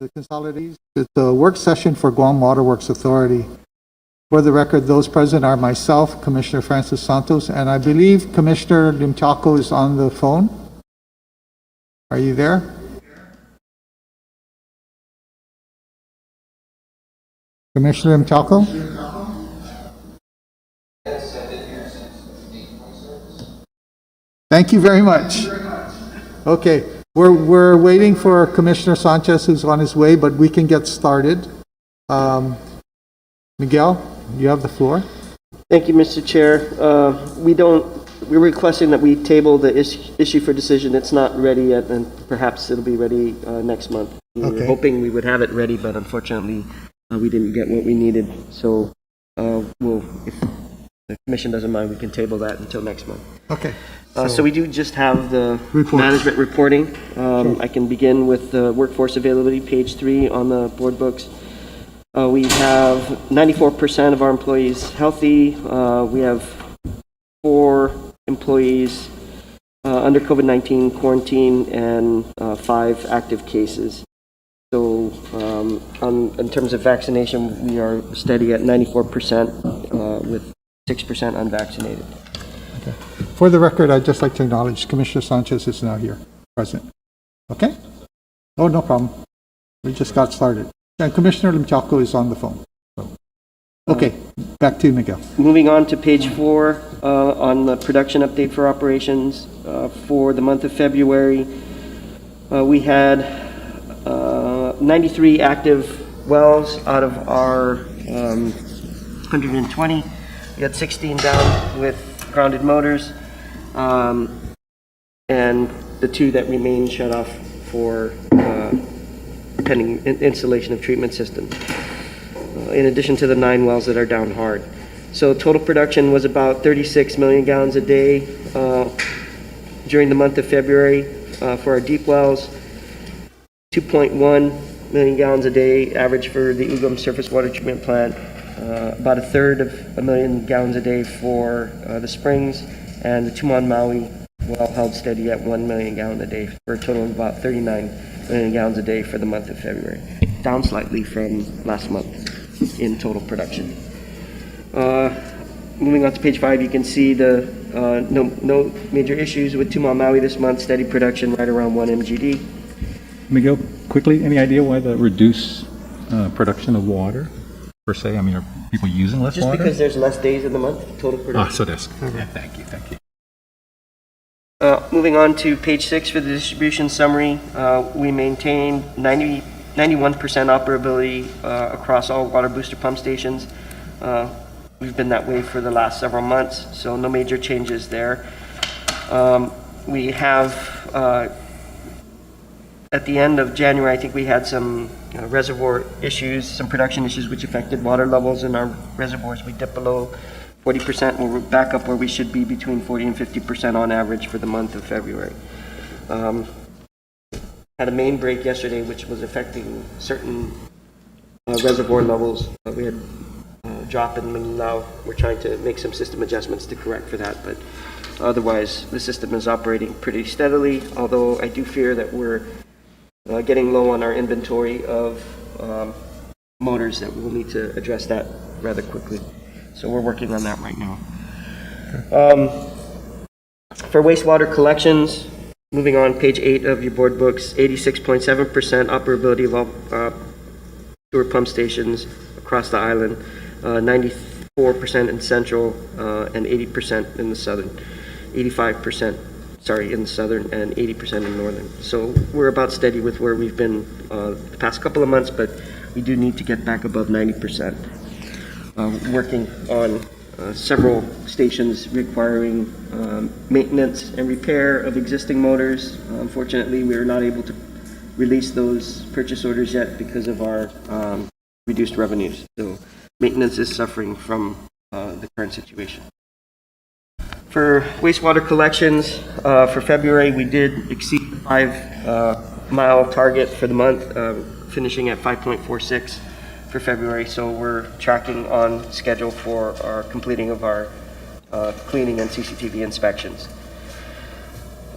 the consolidated. It's a work session for Guam Water Works Authority. For the record, those present are myself, Commissioner Francis Santos, and I believe Commissioner Limchaco is on the phone. Are you there? Commissioner Limchaco? Thank you very much. Okay, we're waiting for Commissioner Sanchez, who's on his way, but we can get started. Miguel, you have the floor. Thank you, Mr. Chair. We're requesting that we table the issue for decision. It's not ready yet, and perhaps it'll be ready next month. We were hoping we would have it ready, but unfortunately, we didn't get what we needed. So, if the commission doesn't mind, we can table that until next month. Okay. So we do just have the management reporting. I can begin with the workforce availability, page 3 on the board books. We have 94% of our employees healthy. We have 4 employees under COVID-19 quarantine and 5 active cases. So in terms of vaccination, we are steady at 94% with 6% unvaccinated. Okay. For the record, I'd just like to acknowledge Commissioner Sanchez is now here, present. Okay? Oh, no problem. We just got started. And Commissioner Limchaco is on the phone. So. Okay, back to you, Miguel. Moving on to page 4 on the production update for operations. For the month of February, we had 93 active wells out of our 120. We had 16 down with grounded motors, and the 2 that remain shut off for pending installation of treatment systems, in addition to the 9 wells that are down hard. So total production was about 36 million gallons a day during the month of February for our deep wells, 2.1 million gallons a day average for the Ugam surface water treatment plant, about 1/3 of a million gallons a day for the springs, and the Tumon Maui well held steady at 1 million gallon a day for a total of about 39 million gallons a day for the month of February, down slightly from last month in total production. Moving on to page 5, you can see the no major issues with Tumon Maui this month, steady production right around 1 MGD. Miguel, quickly, any idea why the reduced production of water, per se? I mean, are people using less water? Just because there's less days in the month, total production. So that's, yeah, thank you. Moving on to page 6 for the distribution summary, we maintained 91% operability across all water booster pump stations. We've been that way for the last several months, so no major changes there. We have, at the end of January, I think we had some reservoir issues, some production issues which affected water levels in our reservoirs. We dipped below 40%, and we're back up where we should be between 40 and 50% on average for the month of February. Had a main break yesterday, which was affecting certain reservoir levels. We had a drop in Manilao. We're trying to make some system adjustments to correct for that, but otherwise the system is operating pretty steadily, although I do fear that we're getting low on our inventory of motors that we'll need to address that rather quickly. So we're working on that right now. For wastewater collections, moving on, page 8 of your board books, 86.7% operability of sewer pump stations across the island, 94% in central and 80% in the southern, 85%, sorry, in the southern and 80% in northern. So we're about steady with where we've been the past couple of months, but we do need to get back above 90%. Working on several stations requiring maintenance and repair of existing motors. Unfortunately, we are not able to release those purchase orders yet because of our reduced revenues. So maintenance is suffering from the current situation. For wastewater collections, for February, we did exceed the 5-mile target for the month, finishing at 5.46. for February, so we're tracking on schedule for our completing of our cleaning and CCTV inspections.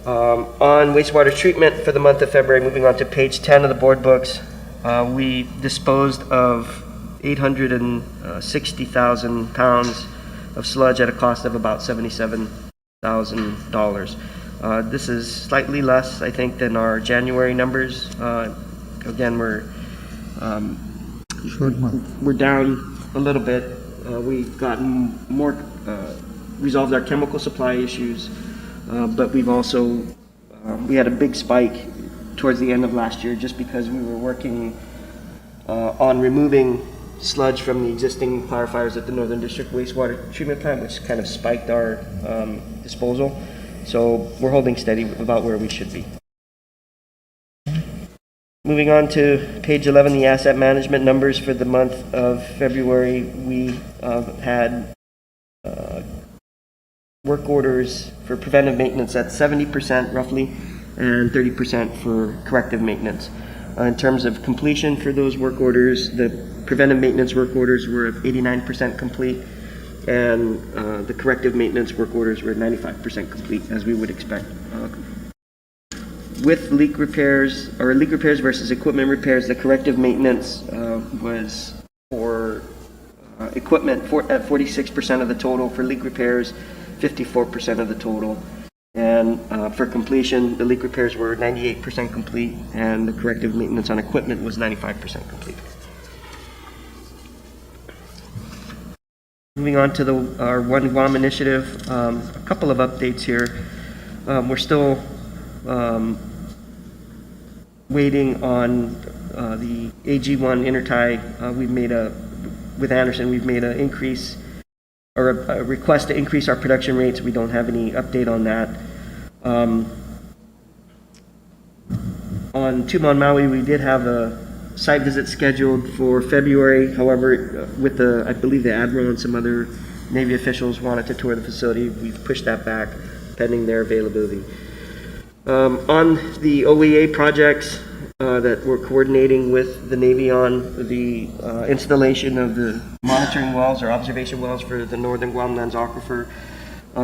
On wastewater treatment for the month of February, moving on to page 10 of the board books, We disposed of 860,000 pounds of sludge at a cost of about $77,000. This is slightly less, I think, than our January numbers. Again, Short month. we're down a little bit. We've gotten more, resolved our chemical supply issues, but we've also, we had a big spike towards the end of last year just because we were working on removing sludge from the existing clarifiers at the Northern District Wastewater Treatment Plant, which kind of spiked our disposal. So we're holding steady about where we should be. Moving on to page 11, the asset management numbers for the month of February. We had work orders for preventive maintenance at 70% roughly, and 30% for corrective maintenance. In terms of completion for those work orders, the preventive maintenance work orders were at 89% complete, and the corrective maintenance work orders were at 95% complete, as we would expect. With leak repairs, or leak repairs versus equipment repairs, the corrective maintenance was for equipment at 46% of the total, for leak repairs, 54% of the total. And for completion, the leak repairs were 98% complete, and the corrective maintenance on equipment was 95% complete. Moving on to our One Guam initiative, a couple of updates here. We're still waiting on the AG1 intertie. With Anderson, we've made an increase, or a request to increase our production rates. We don't have any update on that. On Tumon Maui, we did have a site visit scheduled for February. However, with I believe the Admiral and some other Navy officials wanted to tour the facility, we've pushed that back pending their availability. On the OEA projects that we're coordinating with the Navy on, the installation of the monitoring wells or observation wells for the Northern Guam Lands Aquifer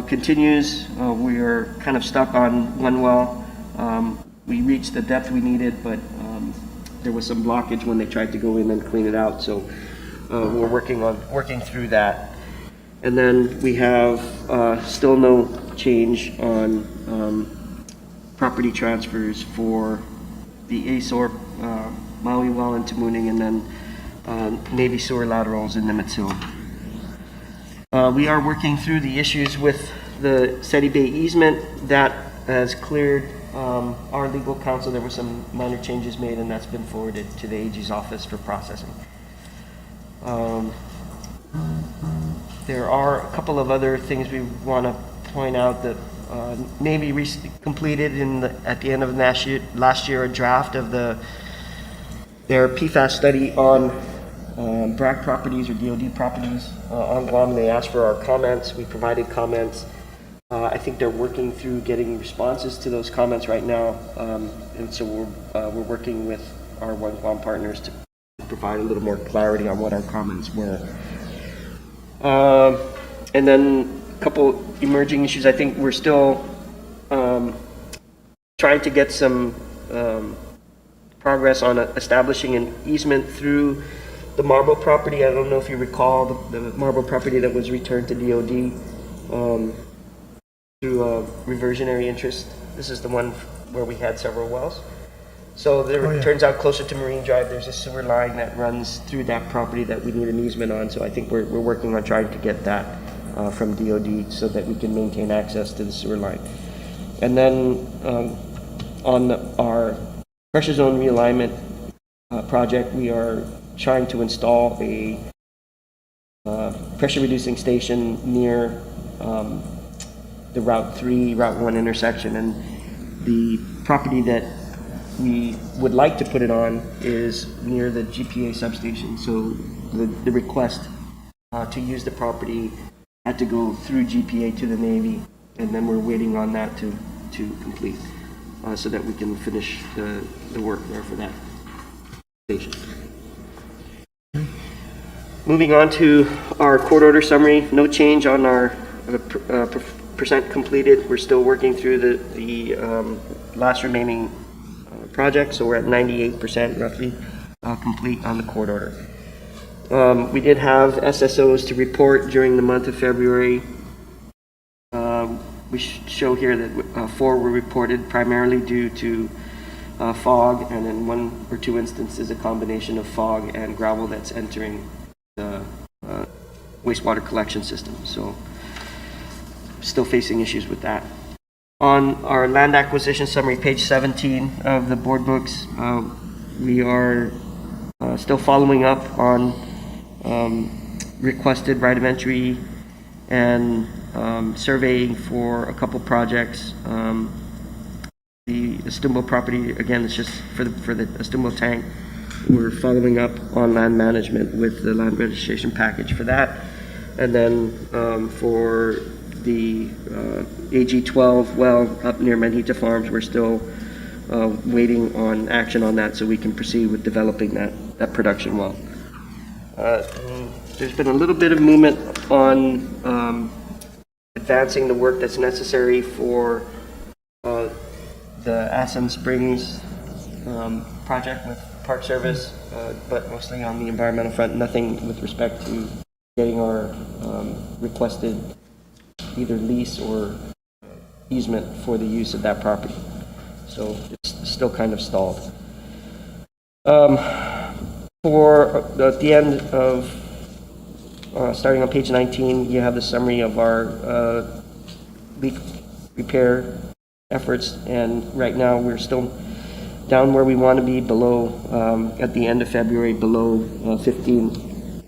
continues. We are kind of stuck on one well. We reached the depth we needed, but there was some blockage when they tried to go in and clean it out. So we're working through that. And then we have still no change on property transfers for the ASOR Maui well in Tamuning, and then Navy sewer laterals in Nimitz Hill. We are working through the issues with the Seti Bay easement. That has cleared our legal counsel. There were some minor changes made, and that's been forwarded to the AG's office for processing. There are a couple of other things we want to point out. That Navy recently completed at the end of last year a draft of their PFAS study on BRAC properties or DOD properties on Guam. They asked for our comments. We provided comments. I think they're working through getting responses to those comments right now, and so we're working with our One Guam partners to provide a little more clarity on what our comments were. And then a couple emerging issues. I think we're still trying to get some progress on establishing an easement through the Marble property. I don't know if you recall the Marble property that was returned to DOD through a reversionary interest. This is the one where we had several wells. So there, it turns out closer to Marine Drive, there's a sewer line that runs through that property that we need an easement on. So I think we're working on trying to get that from DOD so that we can maintain access to the sewer line. And then on our pressure zone realignment project, we are trying to install a pressure reducing station near the Route 3, Route 1 intersection. And the property that we would like to put it on is near the GPA substation. So the request to use the property had to go through GPA to the Navy, and then we're waiting on that to complete so that we can finish the work there for that station. Moving on to our court order summary, no change on our percent completed. We're still working through the last remaining project, so we're at 98% roughly complete on the court order. We did have SSOs to report during the month of February. We show here that 4 were reported primarily due to fog, and in 1 or 2 instances a combination of fog and gravel that's entering the wastewater collection system. So still facing issues with that. On our land acquisition summary, page 17 of the board books, we are still following up on requested right of entry and surveying for a couple projects. The Estumbo property, again, it's just for the Estumbo tank. We're following up on land management with the land registration package for that. And then for the AG12 well up near Manhita Farms, we're still waiting on action on that so we can proceed with developing that production well. There's been a little bit of movement on advancing the work that's necessary for the Aspen Springs project with Park Service, but mostly on the environmental front. Nothing with respect to getting our requested either lease or easement for the use of that property. So it's still kind of stalled. For at the end of, starting on page 19, you have the summary of our leak repair efforts, and right now we're still down where we want to be, below, at the end of February, below 15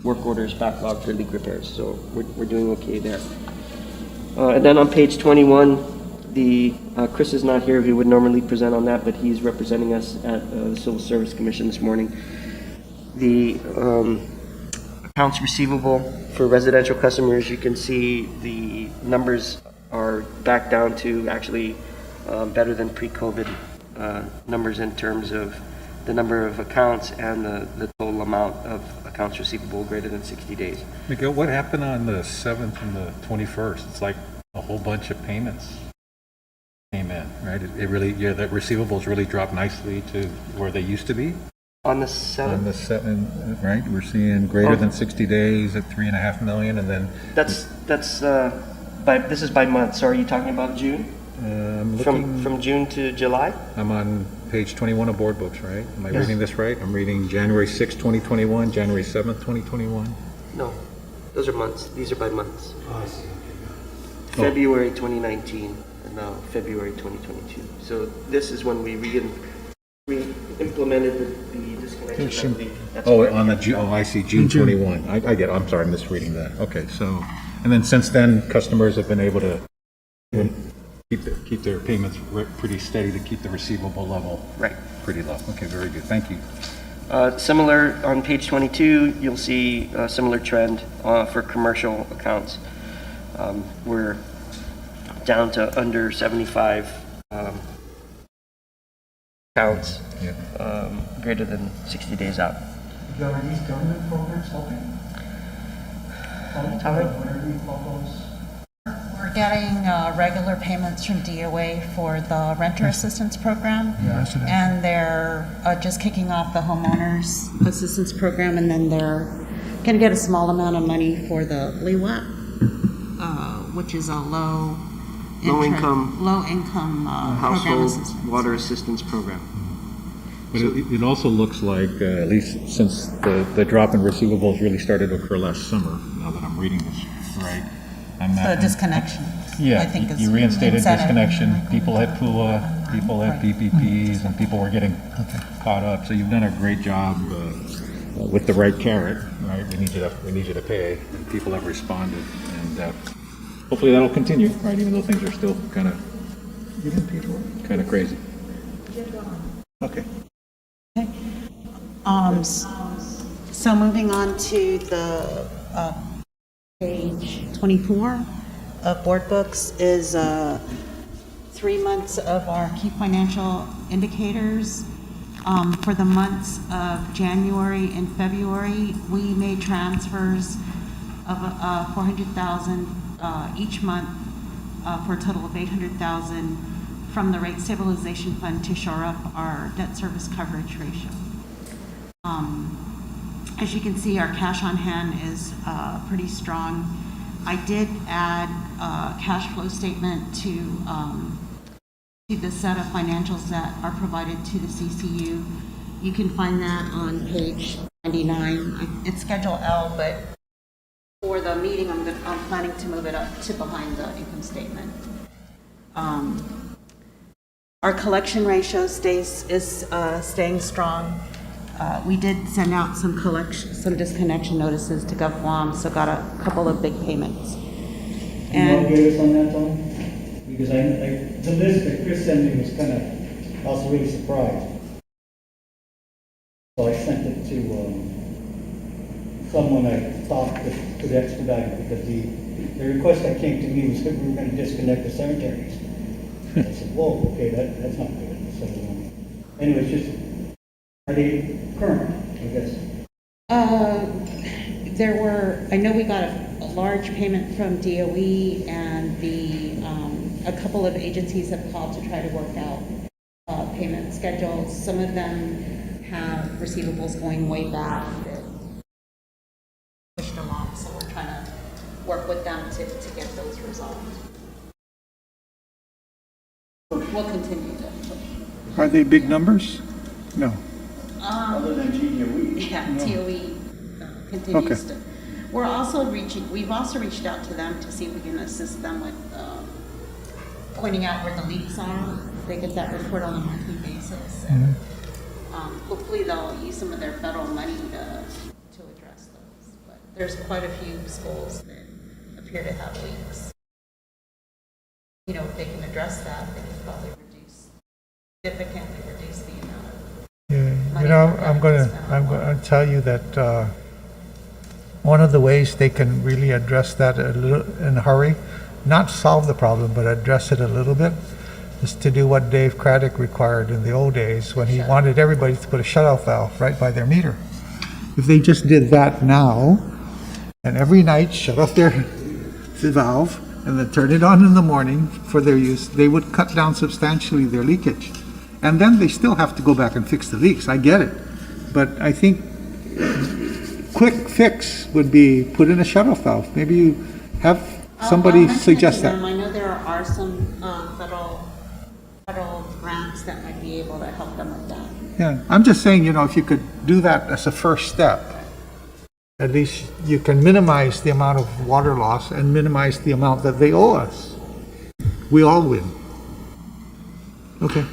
work orders backlog for leak repairs. So we're doing okay there. And then on page 21, Chris is not here. He would normally present on that, but he's representing us at the Civil Service Commission this morning. The accounts receivable for residential customers, you can see the numbers are back down to actually better than pre-COVID numbers in terms of the number of accounts and the total amount of accounts receivable greater than 60 days. Miguel, what happened on the 7th and the 21st? It's like a whole bunch of payments came in, right? It really, the receivables really dropped nicely to where they used to be. On the 7th? On the 7th, right? We're seeing greater than 60 days at 3.5 million, and then That's this is by month. So are you talking about June? I'm looking, From June to July? I'm on page 21 of board books, right? Am I reading this right? I'm reading January 6th, 2021, January 7th, 2021. No, those are months. These are by months. Oh, I see. February 2019 and now February 2022. So this is when we re-implemented the disconnection. I believe. That's Oh, correct. on the, I see, June 21. I get it. I'm sorry, I'm misreading that. Okay, so, and then since then, customers have been able to keep their payments pretty steady to keep the receivable level Right. pretty low. Okay, very good. Thank you. Similar, on page 22, you'll see a similar trend for commercial accounts. We're down to under 75 accounts, greater than 60 days out. Are these government programs helping? Tyler? What are these locals? We're getting regular payments from DOA for the renter assistance program. And they're just kicking off the homeowners assistance program, and then they're going to get a small amount of money for the LEWAP, which is a low-income program Household assistance. water assistance program. But it also looks like, at least since the drop in receivables really started to occur last summer, now that I'm reading this right, The disconnection. Yeah, I think is you reinstated incentive. disconnection, people had PUA, people had PPPs, and people were getting caught up, so you've done a great job with the right carrot, right? We need you to pay, and people have responded, and hopefully that'll continue, right, even though things are still kind of crazy. Okay. So moving on to the page 24 of board books is 3 months of our key financial indicators. For the months of January and February, we made transfers of $400,000 each month for a total of $800,000 from the rate stabilization fund to shore up our debt service coverage ratio. As you can see, our cash on hand is pretty strong. I did add a cash flow statement to the set of financials that are provided to the CCU. You can find that on page 99. It's Schedule L, but for the meeting, I'm planning to move it up to behind the income statement. Our collection ratio is staying strong. We did send out some disconnection notices to GWA, so got a couple of big payments. Can you update us on that, Tom? Because the list that Chris sent me was I was really surprised. So I sent it to someone I thought could expedite it, because the request that came to me was that we were going to disconnect the cemeteries. I said, whoa, okay, that's not good. So anyway, it's just, are they current, I guess? I know we got a large payment from DOE, and a couple of agencies have called to try to work out payment schedules. Some of them have receivables going way back that pushed along, so we're trying to work with them to get those resolved. We'll continue to push. Are they big numbers? No. Other than GWA? Yeah, TOE continues to. We've also reached out to them to see if we can assist them with pointing out where the leaks are. They get that report on a monthly basis. And hopefully they'll use some of their federal money to address those. But there's quite a few schools that appear to have leaks. If they can address that, they can probably significantly reduce the amount of money. I'm going to tell you that one of the ways they can really address that in a hurry, not solve the problem, but address it a little bit, is to do what Dave Craddock required in the old days when he wanted everybody to put a shutoff valve right by their meter. If they just did that now, and every night shut off the valve, and then turn it on in the morning for their use, they would cut down substantially their leakage. And then they still have to go back and fix the leaks. I get it. But I think quick fix would be put in a shutoff valve. Maybe you have somebody I'll mention suggest it to that. them. I know there are some federal grants that might be able to help them with that. Yeah, I'm just saying, if you could do that as a first step, at least you can minimize the amount of water loss and minimize the amount that they owe us. We all win. Okay.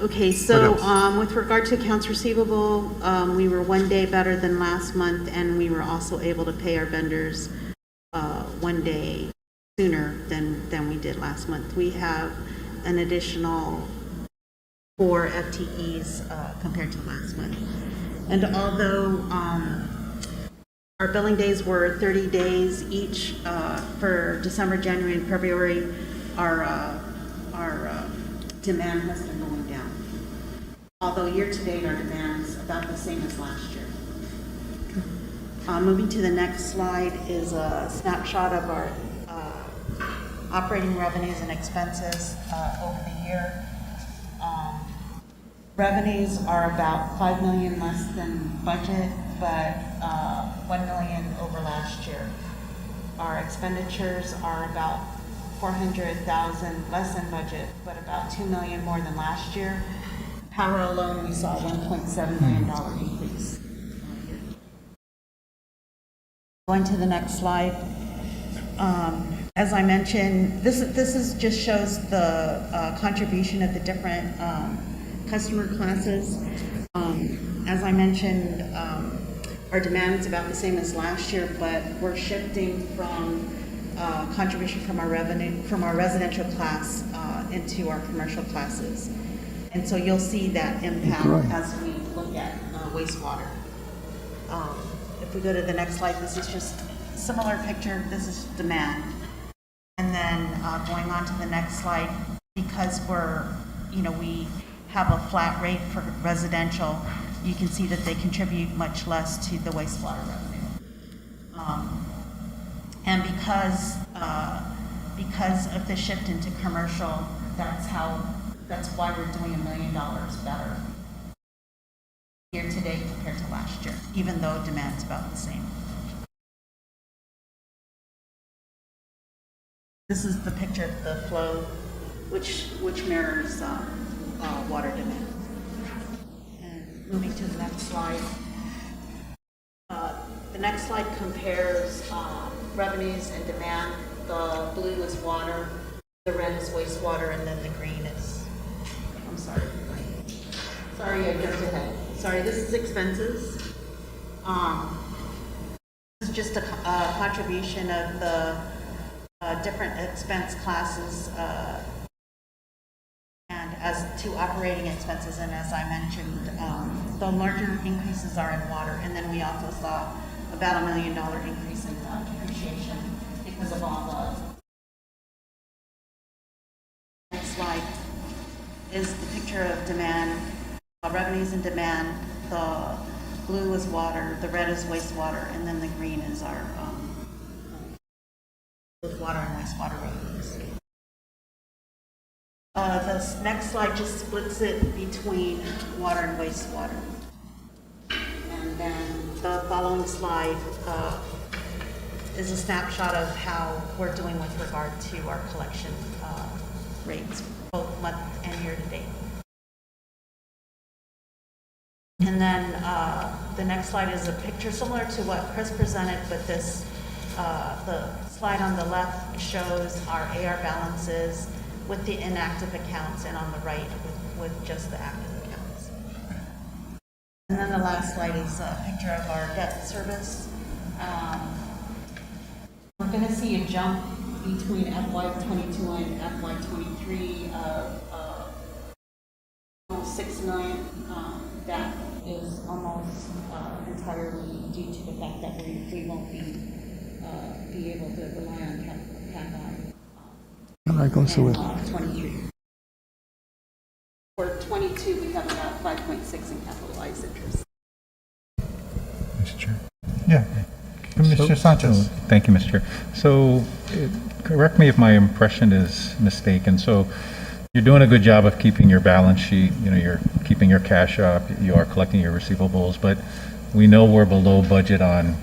Okay, so What with regard to accounts receivable, we were one day better than last month, and we were also able to pay our vendors one day sooner than we did last month. We have an additional 4 FTEs compared to last month. And although our billing days were 30 days each for December, January, and February, our demand has been going down. Although year-to-date, our demand is about the same as last year. Moving to the next slide is a snapshot of our operating revenues and expenses over the year. Revenues are about $5 million less than budget, but $1 million over last year. Our expenditures are about $400,000 less than budget, but about $2 million more than last year. Power alone, we saw a $1.7 million increase. Going to the next slide. As I mentioned, this just shows the contribution of the different customer classes. As I mentioned, our demand is about the same as last year, but we're shifting from contribution from our residential class into our commercial classes. And so you'll see that impact as we look at wastewater. If we go to the next slide, this is just a similar picture. This is demand. And then going on to the next slide, because we have a flat rate for residential, you can see that they contribute much less to the wastewater revenue. And because of the shift into commercial, that's how That's why we're doing $1 million better year to date compared to last year, even though demand's about the same. This is the picture of the flow, which mirrors water demand. And moving to the next slide. The next slide compares revenues and demand. The blue is water, the red is wastewater, and then the green is, I'm sorry. Sorry, I jumped ahead. Sorry, this is expenses. This is just a contribution of the different expense classes and as to operating expenses. And as I mentioned, the larger increases are in water. And then we also saw about $1 million increase in depreciation because of all the. Next slide is the picture of demand, revenues and demand. The blue is water, the red is wastewater, and then the green is our with water and wastewater revenues. This next slide just splits it between water and wastewater. And then the following slide is a snapshot of how we're doing with regard to our collection rates, both month and year to date. And then the next slide is a picture similar to what Chris presented, but this, the slide on the left shows our AR balances with the inactive accounts, and on the right with just the active accounts. And then the last slide is a picture of our debt service. We're going to see a jump between FY22 and FY23 of almost $6 million. That is almost entirely due to the fact that we won't be able to rely on CapEx. Right, goes away. 23. For 22, we have about 5.6 in capitalized interest. Mr. Chair. Yeah. Commissioner Sanchez. Thank you, Mr. Chair. So, correct me if my impression is mistaken. So, you're doing a good job of keeping your balance sheet. You know, you're keeping your cash up. You are collecting your receivables, but we know we're below budget on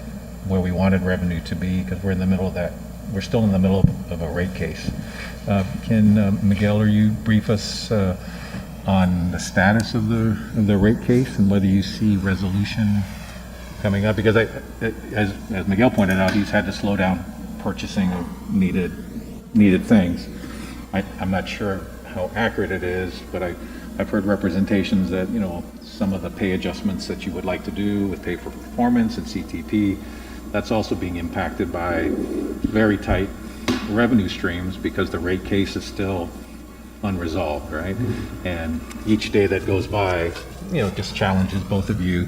where we wanted revenue to be because we're in the middle of that. We're still in the middle of a rate case. Can Miguel or you brief us on the status of the rate case and whether you see resolution coming up? Because as Miguel pointed out, he's had to slow down purchasing of needed things. I'm not sure how accurate it is, but I've heard representations that, you know, some of the pay adjustments that you would like to do with pay for performance and CTP, that's also being impacted by very tight revenue streams because the rate case is still unresolved, right? And each day that goes by, you know, just challenges both of you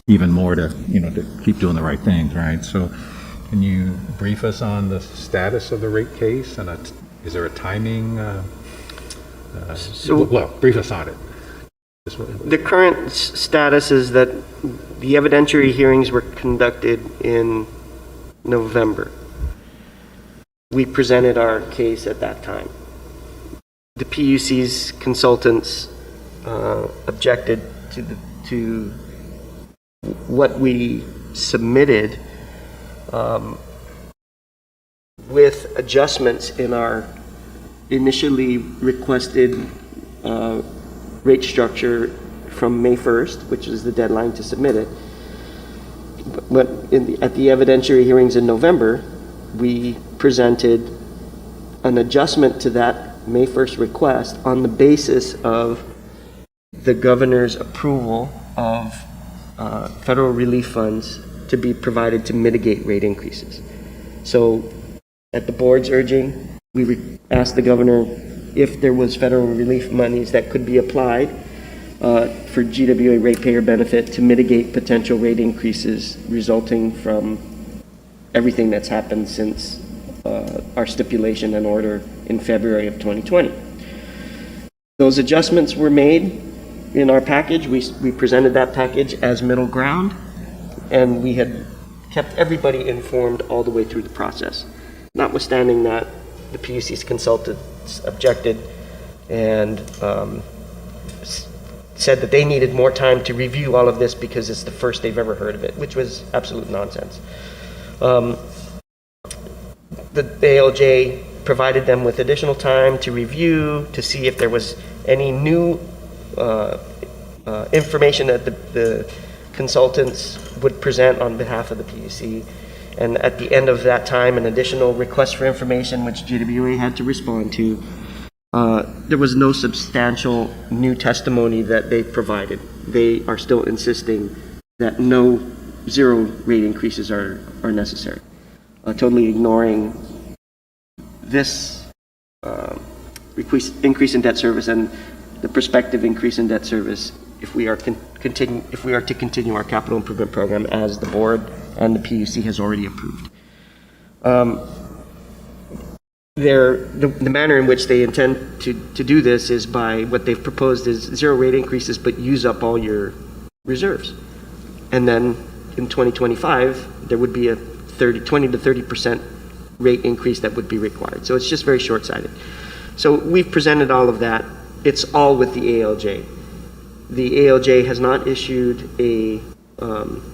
even more to, you know, to keep doing the right things, right? So can you brief us on the status of the rate case and is there a timing? Brief us on it. The current status is that the evidentiary hearings were conducted in November. We presented our case at that time. The PUC's consultants objected to what we submitted with adjustments in our initially requested rate structure from May 1st, which is the deadline to submit it. But at the evidentiary hearings in November, we presented an adjustment to that May 1st request on the basis of the governor's approval of federal relief funds to be provided to mitigate rate increases. So at the board's urging, we asked the governor if there was federal relief monies that could be applied for GWA ratepayer benefit to mitigate potential rate increases resulting from everything that's happened since our stipulation and order in February of 2020. Those adjustments were made in our package. We presented that package as middle ground, and we had kept everybody informed all the way through the process. Notwithstanding that, the PUC's consultants objected and said that they needed more time to review all of this because it's the first they've ever heard of it, which was absolute nonsense. The ALJ provided them with additional time to review, to see if there was any new information that the consultants would present on behalf of the PUC. And at the end of that time, an additional request for information, which GWA had to respond to, there was no substantial new testimony that they provided. They are still insisting that no zero rate increases are necessary, totally ignoring this increase in debt service and the prospective increase in debt service if we are to continue our capital improvement program as the board and the PUC has already approved. The manner in which they intend to do this is by what they've proposed is zero rate increases, but use up all your reserves. And then in 2025, there would be a 20 to 30% rate increase that would be required. So it's just very short-sighted. So we've presented all of that. It's all with the ALJ. The ALJ has not issued a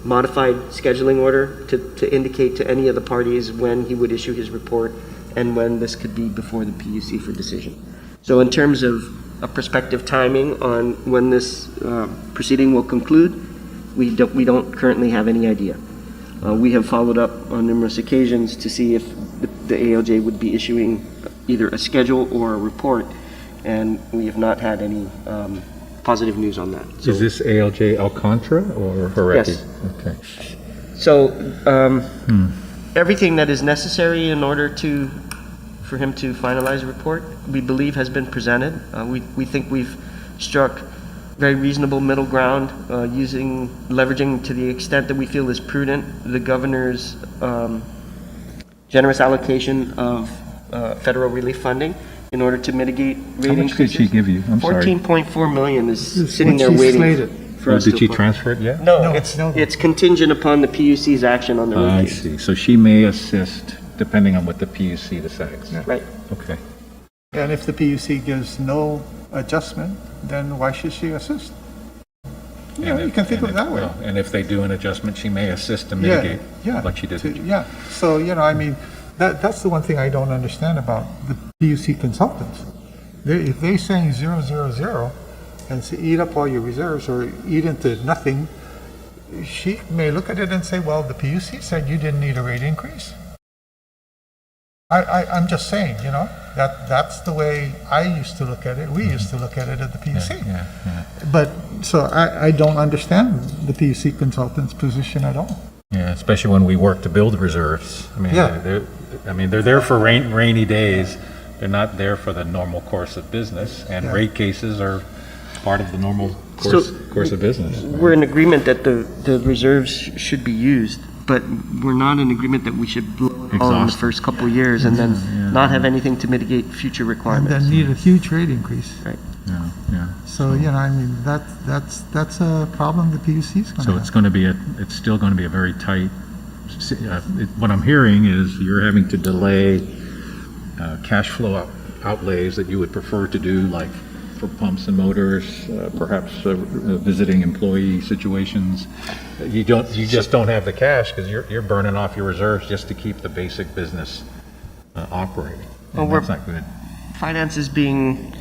modified scheduling order to indicate to any of the parties when he would issue his report and when this could be before the PUC for decision. So in terms of a prospective timing on when this proceeding will conclude, we don't currently have any idea. We have followed up on numerous occasions to see if the ALJ would be issuing either a schedule or a report, and we have not had any positive news on that. So, Is this ALJ Alcantara or Hereti? Yes. Okay. So everything that is necessary in order for him to finalize a report, we believe has been presented. We think we've struck very reasonable middle ground, leveraging to the extent that we feel is prudent the governor's generous allocation of federal relief funding in order to mitigate rate How much did increases. she give you? I'm sorry. 14.4 million is sitting what there she waiting slated. for us to Did she apply. transfer it yet? No, No, it's no. it's contingent upon the PUC's action on the I review. see. So she may assist depending on what the PUC decides. Right. Okay. And if the PUC gives no adjustment, then why should she assist? Yeah, you can think of it that way. And if they do an adjustment, she may assist to Yeah, mitigate, yeah. like she did. Yeah, so, I mean, that's the one thing I don't understand about the PUC consultants. If they're saying 0, and say, eat up all your reserves or eat into nothing, she may look at it and say, well, the PUC said you didn't need a rate increase. I'm just saying, that's the way I used to look at it. We used to look at it at the PUC. Yeah. But, so I don't understand the PUC consultant's position at all. Yeah, especially when we work to build reserves. I mean, Yeah. they're there for rainy days. They're not there for the normal course of business, and Yeah. rate cases are part of the normal So- course of business. We're in agreement that the reserves should be used, but we're not in agreement that we should blow it all in the Exhaust. first couple of years and then not have anything to mitigate future And requirements. then need a huge rate increase. Right. Yeah. So, I mean, that's a problem the PUC is going to So have. it's still going to be a very tight, what I'm hearing is you're having to delay cash flow outlays that you would prefer to do, like for pumps and motors, perhaps visiting employee situations. You just don't have the cash because you're burning off your reserves just to keep the basic business operating. Well, And we're- that's not good. Finance is being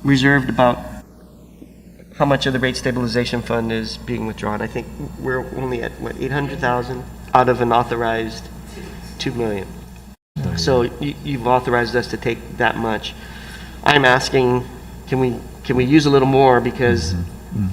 reserved about how much of the rate stabilization fund is being withdrawn. I think we're only at, 800,000 out of an authorized 2 million. So you've authorized us to take that much. I'm asking, can we use a little more because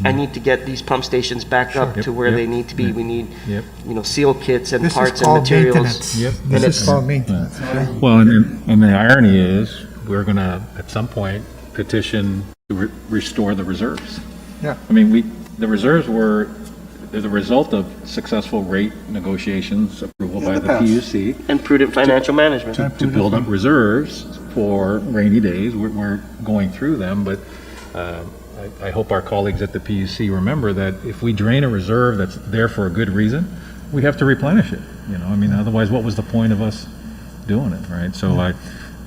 I need to get these pump stations back up to where Yep, they need to be. yep, We need, yep. seal kits and This is parts and called materials. maintenance. Yep. This it's- is called maintenance. Well, and the irony is, we're going to, at some point, petition to restore the reserves. Yeah. I mean, the reserves were the result of successful rate negotiations, approval by the the past. PUC, And prudent financial management. to build up reserves for rainy days. We're going through them, but I hope our colleagues at the PUC remember that if we drain a reserve that's there for a good reason, we have to replenish it. Otherwise, what was the point of us doing it, right? So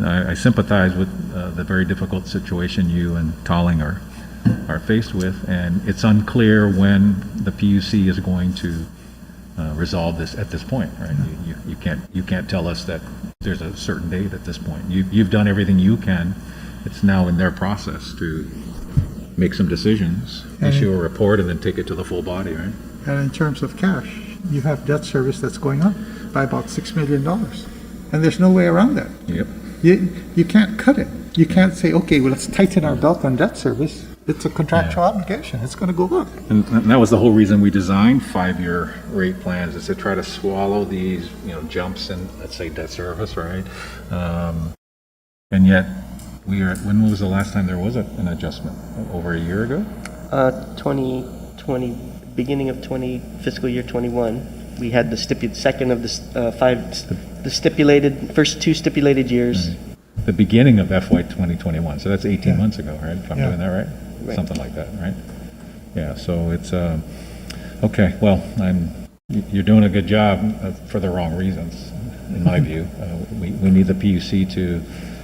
I sympathize with the very difficult situation you and Tolling are faced with, and it's unclear when the PUC is going to resolve this at this point, right? You can't tell us that there's a certain date at this point. You've done everything you can. It's now in their process to make some decisions, issue a report, and then take it to the full body, right? And in terms of cash, you have debt service that's going up by about $6 million. And there's no way around that. Yep. You can't cut it. You can't say, okay, well, let's tighten our belt on debt service. It's a contractual obligation. It's going to go up. And that was the whole reason we designed 5-year rate plans, is to try to swallow these, jumps in, let's say, debt service, right? And yet, when was the last time there was an adjustment? Over a year ago? 2020, beginning of fiscal year 21, we had the second of the stipulated, first 2 stipulated years. The beginning of FY 2021, so that's 18 months ago, right? If I'm Yeah. doing that right? Right. Something like that, right? Yeah, so it's, okay, well, you're doing a good job for the wrong reasons, in my view. We need the PUC to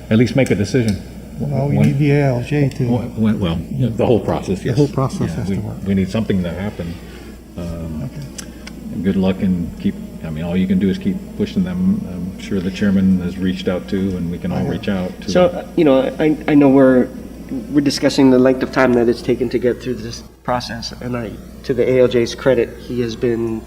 at least make a decision. Well, we When- need the ALJ to, Well, the whole process, yes. whole process Yeah, has to work. We need something to happen. Good luck and all you can do is keep pushing them. I'm sure the chairman has reached out to, and we can all reach out to. So, I know we're discussing the length of time that it's taken to get through this process, and to the ALJ's credit, he has been,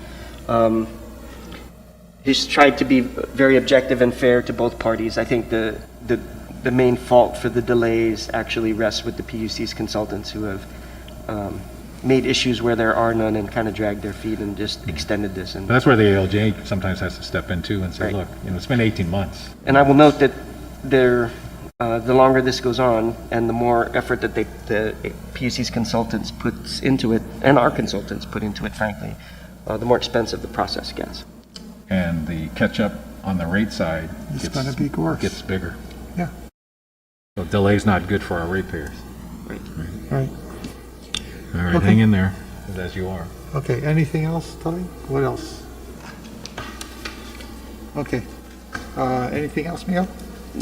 he's tried to be very objective and fair to both parties. I think the main fault for the delays actually rests with the PUC's consultants, who have made issues where there are none and kind of dragged their feet and just extended this. And That's where the ALJ sometimes has to step in too and say, Right. look, it's been 18 months. I will note that the longer this goes on and the more effort that the PUC's consultants puts into it, and our consultants put into it, frankly, the more expensive the process gets. And the catch-up on the rate side It's gonna be worse. gets bigger. yeah, So delay's not good for our ratepayers. Right. right. All right, Okay. hang in there, as you are. Okay, anything else, Tully? What else? Okay. Anything else, Miguel?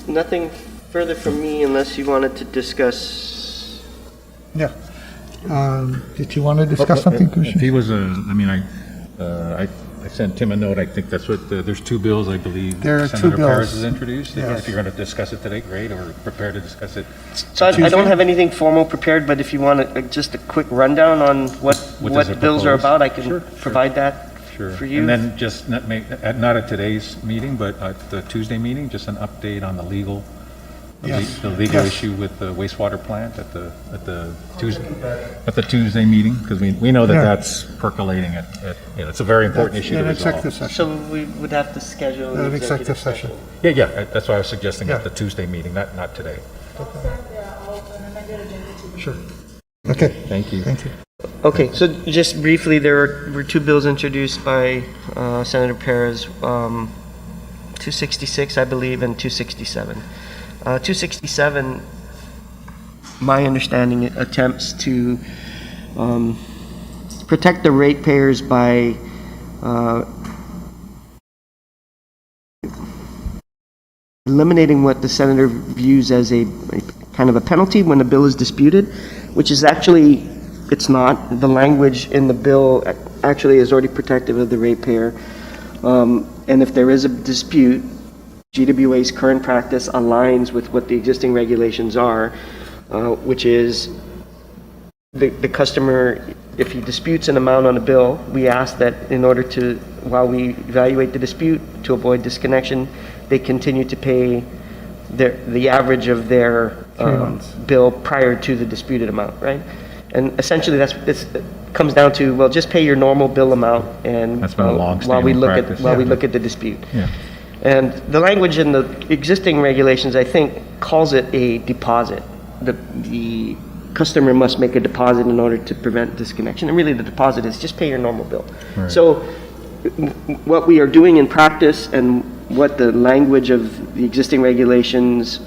Nothing further from me unless you wanted to discuss. Yeah. Did you want to discuss something, If Commissioner? he was I sent Tim a note. I think that's what, there's 2 bills, I believe. There are 2 Senator Perez bills. has introduced. Yes. If you're going to discuss it today, great, or prepare to discuss it. So I Tuesday? don't have anything formal prepared, but if you want just a quick rundown on what does it bills are propose? about, I can Sure. provide that Sure. for you. And then just not at today's meeting, but at the Tuesday meeting, just an update on the legal, Yes. the legal Yes. issue with the wastewater plant at the Tuesday meeting, because we know that Yeah. that's percolating it's a very important issue to An resolve. executive session. So we would have to schedule An executive session. Yeah, that's why I was suggesting Yeah. at the Tuesday meeting, not today. Sure. Okay, Thank you. thank you. Okay, so just briefly, there were 2 bills introduced by Senator Perez, 266, I believe, and 267. 267, my understanding, attempts to protect the ratepayers by eliminating what the senator views as a kind of a penalty when a bill is disputed, which is actually, it's not. The language in the bill actually is already protective of the ratepayer. And if there is a dispute, GWA's current practice aligns with what the existing regulations are, which is the customer, if he disputes an amount on a bill, we ask that in order to, while we evaluate the dispute, to avoid disconnection, they continue to pay the average of their 3 months. bill prior to the disputed amount, right? And essentially, it comes down to, well, just pay your normal bill amount, and That's been a long-standing while we look practice. at while we Yeah. look at the dispute. Yeah. And the language in the existing regulations, I think, calls it a deposit. The customer must make a deposit in order to prevent disconnection, and really the deposit is just pay your normal bill. Right. So what we are doing in practice and what the language of the existing regulations,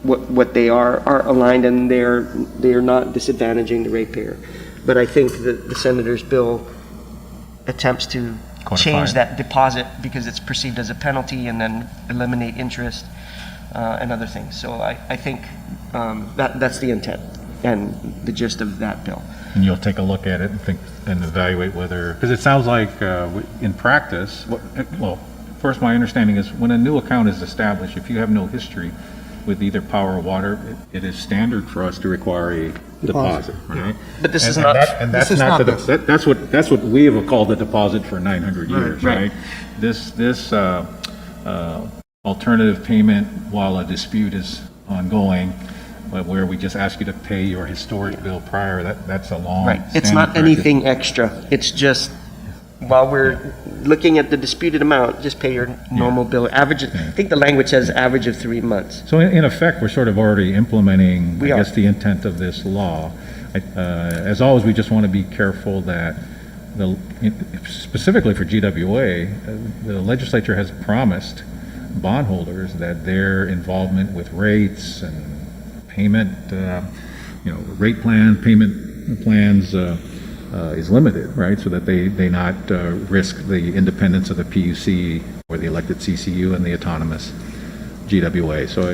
what they are aligned, and they are not disadvantaging the ratepayer. But I think that the senator's bill attempts to Codify change it. that deposit because it's perceived as a penalty and then eliminate interest. and other things. So I think that's the intent and the gist of that bill. And you'll take a look at it and think and evaluate whether, because it sounds like in practice, well, first my understanding is when a new account is established, if you have no history with either power or water, it is standard for us to require a deposit, right? But this is And not- that's this is not not the, this. that's what we have called the deposit for 900 years, right. right? This alternative payment while a dispute is ongoing, but where we just ask you to pay your historic bill prior, that's a long. Right. It's standard not practice. anything extra. It's just, while we're looking at the disputed amount, just pay your normal bill. Average, I think the language says average of 3 months. So in effect, we're sort of already implementing, We I are. guess, the intent of this law. As always, we just want to be careful that, specifically for GWA, the legislature has promised bondholders that their involvement with rates and payment, rate payment plans is limited, right? So that they not risk the independence of the PUC or the elected CCU and the autonomous GWA. So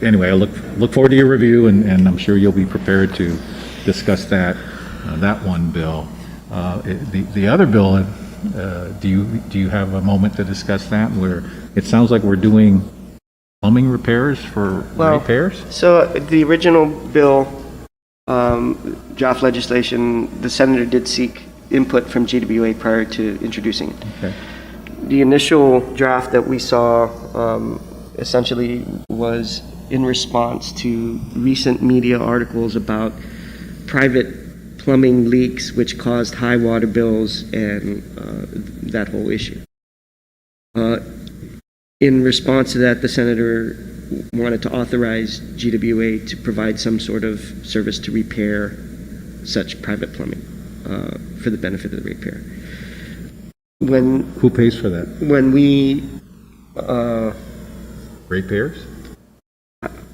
anyway, I look forward to your review, and I'm sure you'll be prepared to discuss that one bill. The other bill, do you have a moment to discuss that? Where it sounds like we're doing plumbing repairs for ratepayers? So the original bill, draft legislation, the senator did seek input from GWA prior to introducing it. Okay. The initial draft that we saw essentially was in response to recent media articles about private plumbing leaks which caused high water bills and that whole issue. In response to that, the senator wanted to authorize GWA to provide some sort of service to repair such private plumbing for the benefit of the ratepayer. Who pays for that? When we Ratepayers?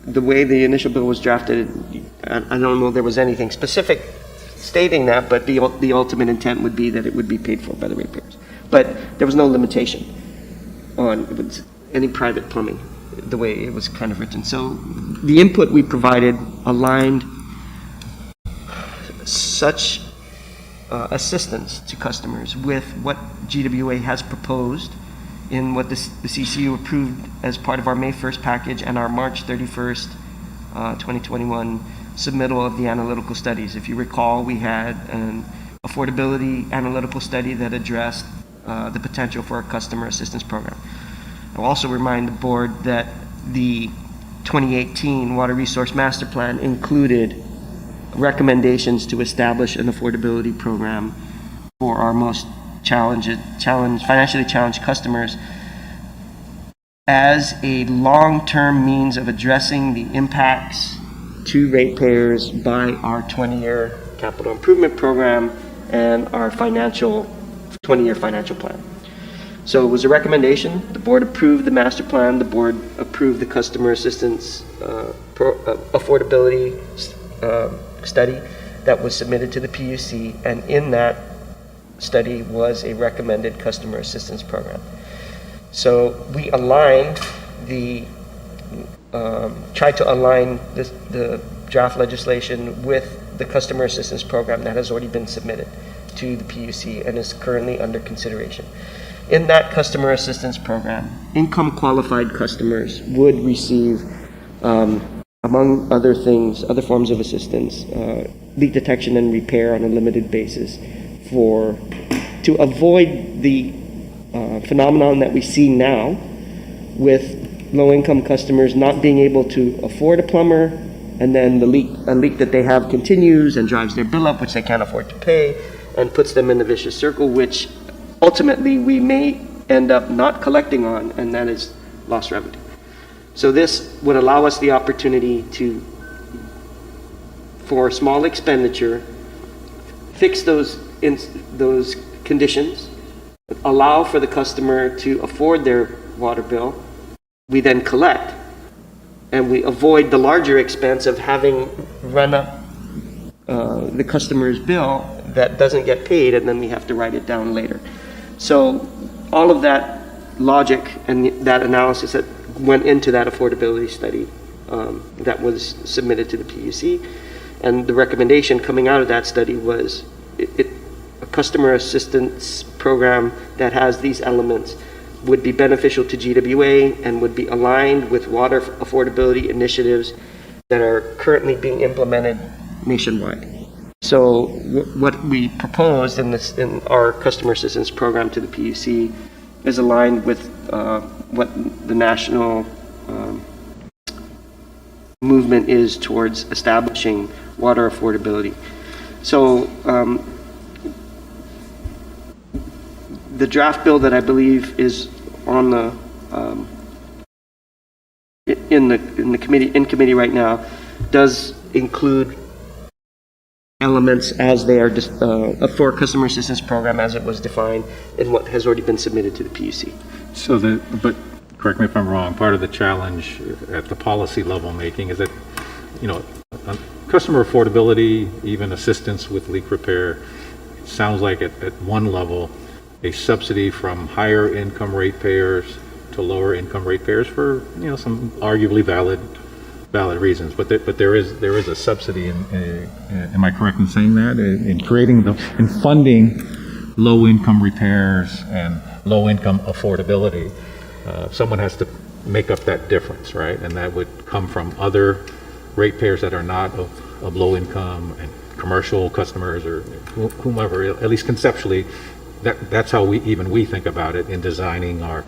the way the initial bill was drafted, I don't know there was anything specific stating that, but the ultimate intent would be that it would be paid for by the ratepayers. But there was no limitation on any private plumbing, the way it was kind of written. So the input we provided aligned such assistance to customers with what GWA has proposed in what the CCU approved as part of our May 1st package and our March 31st, 2021 submittal of the analytical studies. If you recall, we had an affordability analytical study that addressed the potential for a customer assistance program. I'll also remind the board that the 2018 Water Resource Master Plan included recommendations to establish an affordability program for our most financially challenged customers as a long-term means of addressing the impacts to ratepayers by our 20-year capital improvement program and our 20-year financial plan. So it was a recommendation. The board approved the master plan. The board approved the customer assistance affordability study that was submitted to the PUC, and in that study was a recommended customer assistance program. So we aligned tried to align the draft legislation with the customer assistance program that has already been submitted to the PUC and is currently under consideration. In that customer assistance program, income qualified customers would receive, among other things, other forms of assistance, leak detection and repair on a limited basis to avoid the phenomenon that we see now with low-income customers not being able to afford a plumber, and then a leak that they have continues and drives their bill up, which they can't afford to pay, and puts them in the vicious circle, which ultimately we may end up not collecting on, and that is lost revenue. So this would allow us the opportunity to, for a small expenditure, fix those conditions, allow for the customer to afford their water bill. We then collect, and we avoid the larger expense of having run up the customer's bill that doesn't get paid, and then we have to write it down later. So all of that logic and that analysis that went into that affordability study that was submitted to the PUC. And the recommendation coming out of that study was a customer assistance program that has these elements would be beneficial to GWA and would be aligned with water affordability initiatives that are currently being implemented nationwide. So what we proposed in our customer assistance program to the PUC is aligned with what the national movement is towards establishing water affordability. So the draft bill that I believe is on the in committee right now does include elements as they are for customer assistance program as it was defined in what has already been submitted to the PUC. So but correct me if I'm wrong, part of the challenge at the policy level making is that, customer affordability, even assistance with leak repair, it sounds like at one level, a subsidy from higher income ratepayers to lower income ratepayers for, some arguably valid reasons, but there is a subsidy am I correct in saying that, in creating in funding low income repairs and low income affordability? Someone has to make up that difference, right? And that would come from other ratepayers that are not of low income and commercial customers or whomever. At least conceptually, that's how we think about it in designing our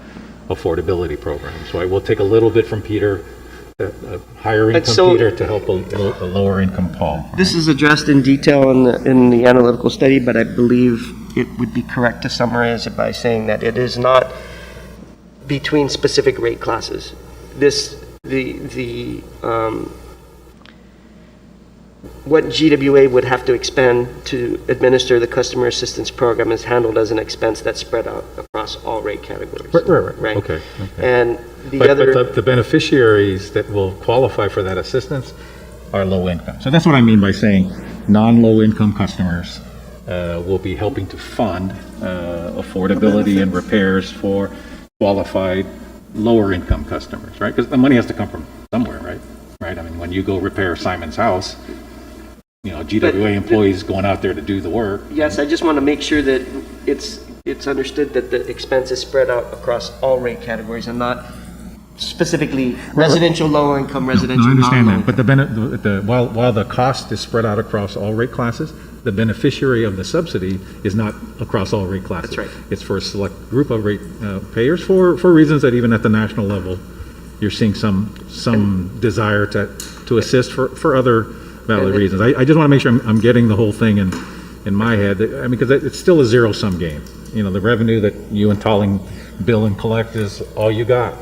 affordability program. So I will take a little bit from Peter, higher income Peter, to help a lower income Paul. This is addressed in detail in the analytical study, but I believe it would be correct to summarize it by saying that it is not between specific rate classes. What GWA would have to expend to administer the customer assistance program is handled as an expense that's spread out across all rate categories. Right. Okay. And But the beneficiaries that will qualify for that assistance are low income. So that's what I mean by saying non-low income customers will be helping to fund affordability and repairs for qualified lower income customers, right? Because the money has to come from somewhere, right? I mean, when you go repair Simon's house, GWA employees going out there to do the work. Yes, I just want to make sure that it's understood that the expense is spread out across all rate categories and not specifically residential, low income, residential. No, I understand non-low that, but while the cost is spread out across all rate classes, the beneficiary of the subsidy is not across all rate classes. That's right. It's for a select group of rate payers for reasons that even at the national level, you're seeing some desire to assist for other valid reasons. I just want to make sure I'm getting the whole thing in my head. I mean, because it's still a zero-sum game. The revenue that you and Tolling bill and collect is all you got.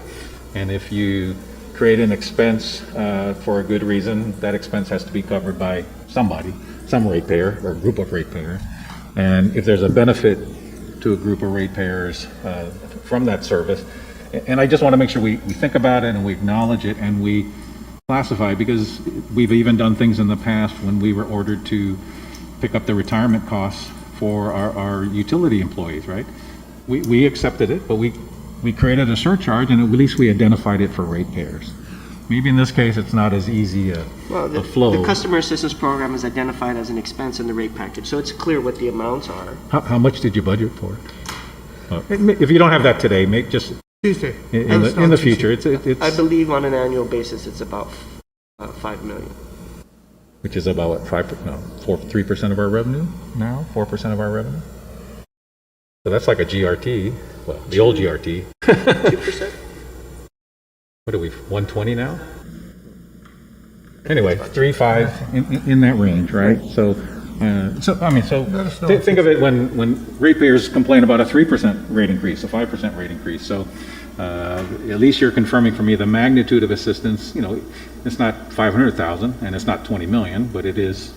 And if you create an expense for a good reason, that expense has to be covered by somebody, some ratepayer or group of ratepayers. And if there's a benefit to a group of ratepayers from that service, and I just want to make sure we think about it and we acknowledge it and we classify, because we've even done things in the past when we were ordered to pick up the retirement costs for our utility employees, right? We accepted it, but we created a surcharge, and at least we identified it for ratepayers. Maybe in this case, it's not as easy a flow. The customer assistance program is identified as an expense in the rate package, so it's clear what the amounts are. How much did you budget for? If you don't have that today, make just Tuesday. in the future. It's I believe on an annual basis, it's about $5 million. which is about what, 3% of our revenue now, 4% of our revenue. So that's like a GRT, well, the old GRT. 2%? What are we, 120 now? Anyway, 3-5 in that range, right? So think of it when ratepayers complain about a 3% rate increase, a 5% rate increase. So at least you're confirming for me the magnitude of assistance. It's not 500,000 and it's not 20 million, but it's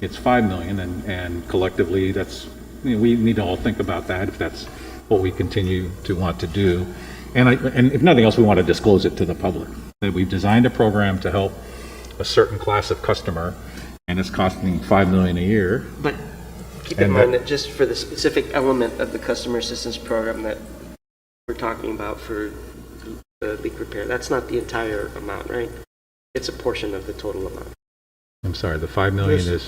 5 million, and collectively that's, we need to all think about that if that's what we continue to want to do. And if nothing else, we want to disclose it to the public, that we've designed a program to help a certain class of customer, and it's costing $5 million a year. But keep in mind that just for the specific element of the customer assistance program that we're talking about for the leak repair. That's not the entire amount, right? It's a portion of the total amount. I'm sorry, the 5 million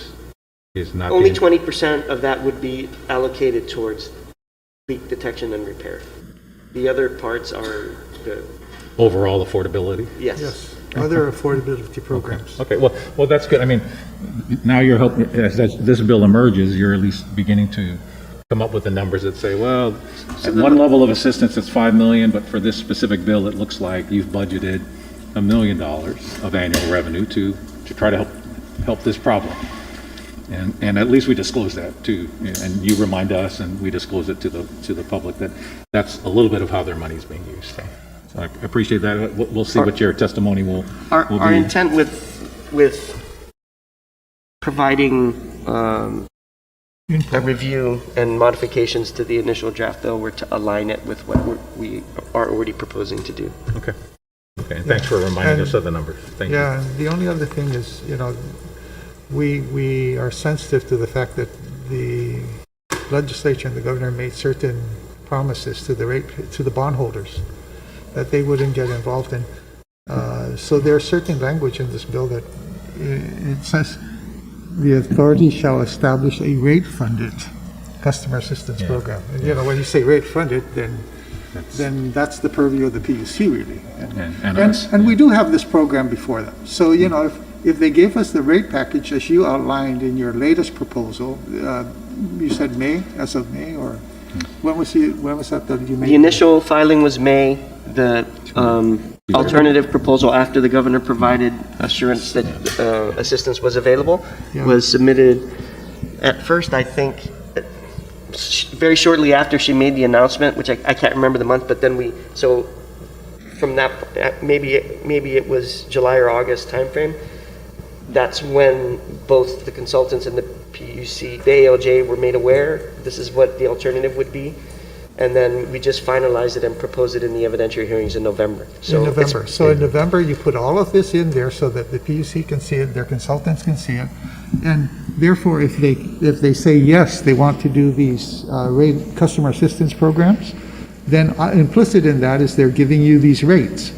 is not Only the, 20% of that would be allocated towards leak detection and repair. The other parts are the, overall affordability? yes. Yes, other affordability programs. Okay, well, that's good. I mean, now you're helping, as this bill emerges, you're at least beginning to come up with the numbers that say, well, at one level of assistance, it's 5 million, but for this specific bill, it looks like you've budgeted $1 million of annual revenue to try to help this problem. And at least we disclose that too, and you remind us, and we disclose it to the public that that's a little bit of how their money is being used. So I appreciate that. We'll see what your testimony will Our be. intent with providing a review and modifications to the initial draft bill were to align it with what we are already proposing to do. Okay. Okay. And thanks for reminding us of the numbers. Thank you. Yeah, and the only other thing is, we are sensitive to the fact that the legislature and the governor made certain promises to the bondholders that they wouldn't get involved in. So there's certain language in this bill that it says the authority shall establish a rate-funded customer assistance program. And when you say rate-funded, then that's the purview of the PUC really. And we do have this program before them. So if they gave us the rate package as you outlined in your latest proposal, you said May, as of May, or when was that that you made? The initial filing was May. The alternative proposal after the governor provided assurance that assistance was available was submitted at first, I think, very shortly after she made the announcement, which I can't remember the month, but then so from that, maybe it was July or August timeframe. That's when both the consultants and the PUC, the ALJ, were made aware this is what the alternative would be. And then we just finalized it and proposed it in the evidentiary hearings in November. In November, you put all of this in there so that the PUC can see it, their consultants can see it. And therefore, if they say, yes, they want to do these customer assistance programs, then implicit in that is they're giving you these rates.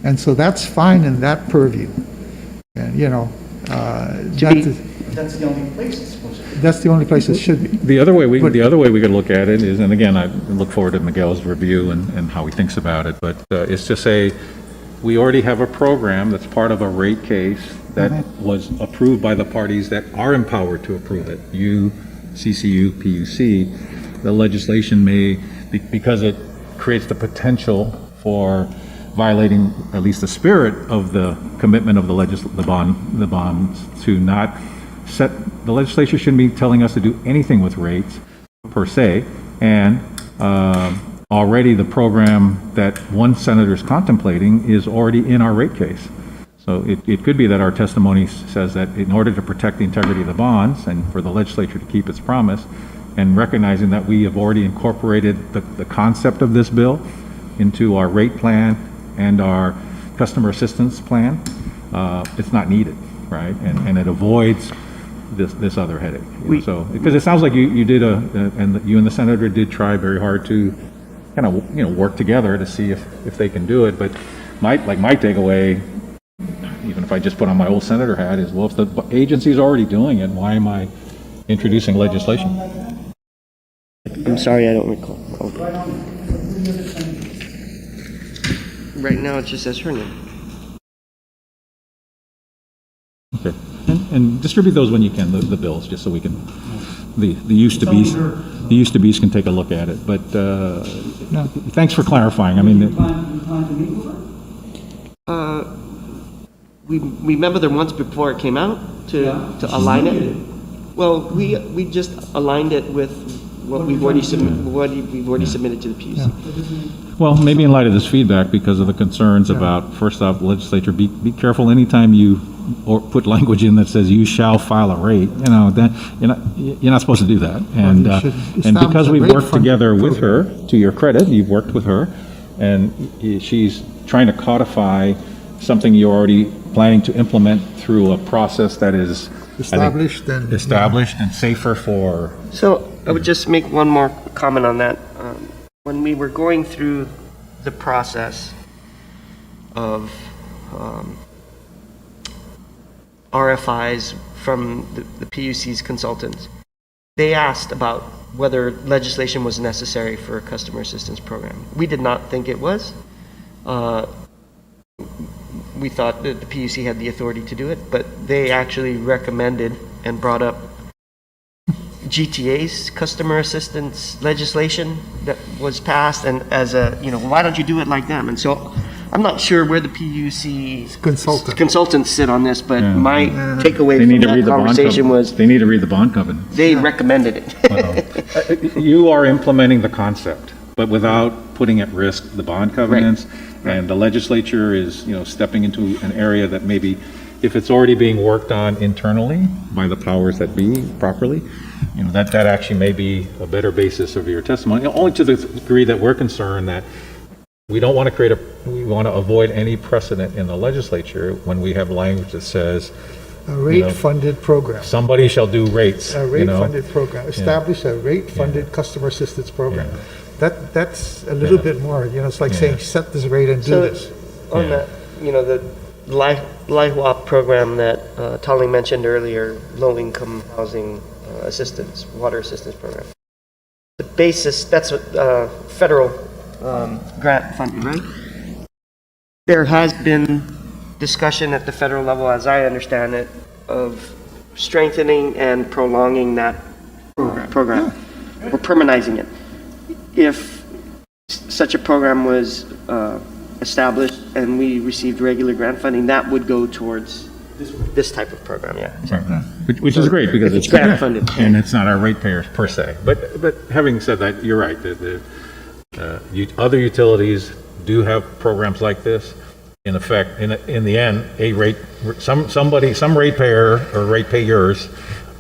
And so that's fine in that purview. And, That's the only place it's supposed to be. that's the only place it should be. The other way we could look at it is, and again, I look forward to Miguel's review and how he thinks about it, but is to say, we already have a program that's part of a rate case that was approved by the parties that are empowered to approve it. You, CCU, PUC. The legislation may, because it creates the potential for violating at least the spirit of the commitment of the bonds to not set, the legislature shouldn't be telling us to do anything with rates per se, and already the program that one senator is contemplating is already in our rate case. So it could be that our testimony says that in order to protect the integrity of the bonds and for the legislature to keep its promise, and recognizing that we have already incorporated the concept of this bill into our rate plan and our customer assistance plan, it's not needed, right? And it avoids this other headache. So because it sounds like you did and you and the senator did try very hard to kind of work together to see if they can do it. But my takeaway, even if I just put on my old senator hat, is, well, if the agency's already doing it, why am I introducing legislation? I'm sorry, I don't recall. Right now, it just says her name. Okay, and distribute those when you can, the bills, just so we can, the used to be's can take a look at it. But thanks for clarifying. I mean, We met with her once before it came out to align it. Well, we just aligned it with what we've already submitted to the PUC. well, maybe in light of this feedback, because of the concerns about, first off, legislature, be careful anytime you put language in that says you shall file a rate. Then you're not supposed to do that. And because we've worked together with her, to your credit, you've worked with her, and she's trying to codify something you're already planning to implement through a process that is Established and safer for. So I would just make one more comment on that. When we were going through the process, of RFIs from the PUC's consultants. They asked about whether legislation was necessary for a customer assistance program. We did not think it was. We thought that the PUC had the authority to do it, but they actually recommended and brought up GTA's customer assistance legislation that was passed, and as a, why don't you do it like them? And so I'm not sure where the PUC consultants sit on this, but my takeaway They from need to that read the bond conversation covenant. was They need to read the bond covenant. they recommended it. You are implementing the concept, but without putting at risk the bond covenants. And the legislature is, stepping into an area that maybe, if it's already being worked on internally by the powers that be properly, that actually may be a better basis of your testimony, only to the degree that we're concerned that we don't want to we want to avoid any precedent in the legislature when we have language that says, A rate-funded program. somebody shall do rates. A rate-funded program. Establish a rate-funded customer assistance program. That's a little bit more, it's like saying, set this rate and do this. On that, the LIHWAP program that Tali mentioned earlier, low-income housing assistance, water assistance program. The basis, that's what federal grant funding, right? There has been discussion at the federal level, as I understand it, of strengthening and prolonging that program or permanizing it. If such a program was established and we received regular grant funding, that would go towards this type of program, Which is great, because it's grant funded. and it's not our ratepayers per se. But having said that, you're right. Other utilities do have programs like this. In effect, in the end, some ratepayer or ratepayers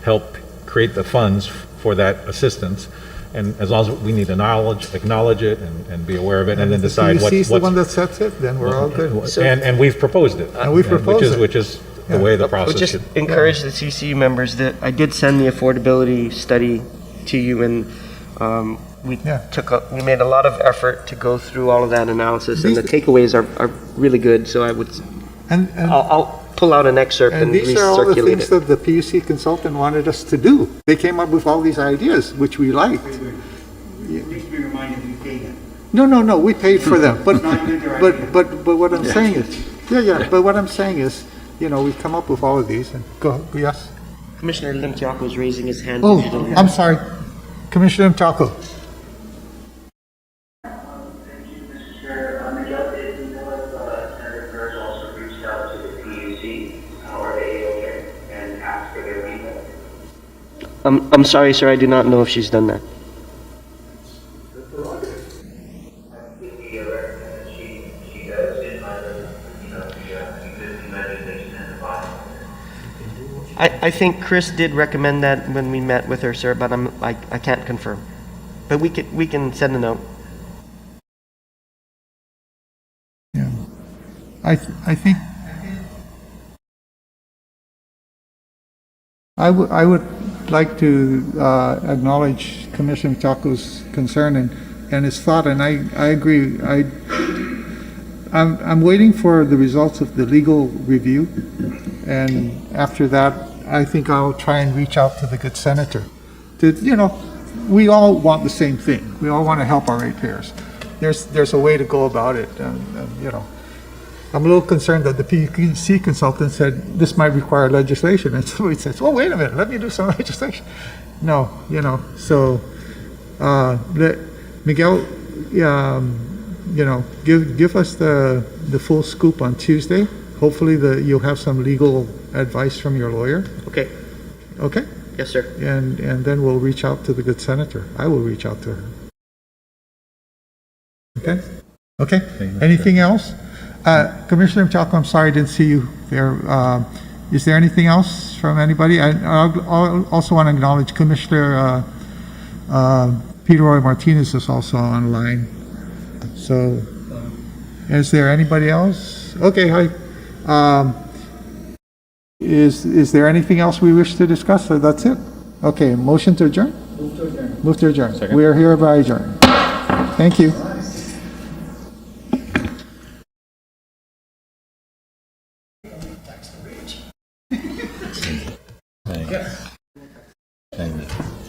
help create the funds for that assistance. And as long as we need to acknowledge it and be aware of it, and then decide If the PUC is the one what's... that sets it, then we're all good. And we've proposed it. And we've proposed it. Which is the way the I would process just should... encourage the CCU members that I did send the affordability study to you, and we made a lot of effort to go through all of that analysis, and the takeaways are really good. So I'll pull out an excerpt and these are all the recirculate things it. that the PUC consultant wanted us to do. They came up with all these ideas, which we liked. Please be reminded we paid them. No, we paid for them, but, Not good, they're but what I'm saying is, but what I'm saying is, we've come up with all of these, and go, yes? Commissioner Lim Tiako was raising his hand. Oh, I'm sorry, Commissioner Mtalco. Thank you, Mr. Chair. On the update, we know if Senator Burrs also reached out to the PUC or the AOJ and asked for their feedback. I'm sorry, sir. I do not know if she's done that. I think the recommend that she does in light of, the existing legislation and the body. I think Chris did recommend that when we met with her, sir, but I can't confirm. But we can send a note. Yeah, I think I would like to acknowledge Commissioner Mtalco's concern and his thought, and I agree. I'm waiting for the results of the legal review, and after that, I think I'll try and reach out to the good senator. We all want the same thing. We all want to help our ratepayers. There's a way to go about it, I'm a little concerned that the PUC consultant said this might require legislation, and somebody says, "Well, wait a minute, let me do some legislation." No, so let Miguel, give us the full scoop on Tuesday. Hopefully, you'll have some legal advice from your lawyer. Okay. Okay, Yes, sir. and then we'll reach out to the good senator. I will reach out to her. Okay. Anything else? Commissioner Mtalco, I'm sorry I didn't see you there. Is there anything else from anybody? I also want to acknowledge Commissioner Peter Roy Martinez is also online. So, is there anybody else? Okay, hi. Is there anything else we wish to discuss, or that's it? Okay, motion to adjourn? Move to adjourn. Second. We are hereby adjourned. Thank you. Thank you.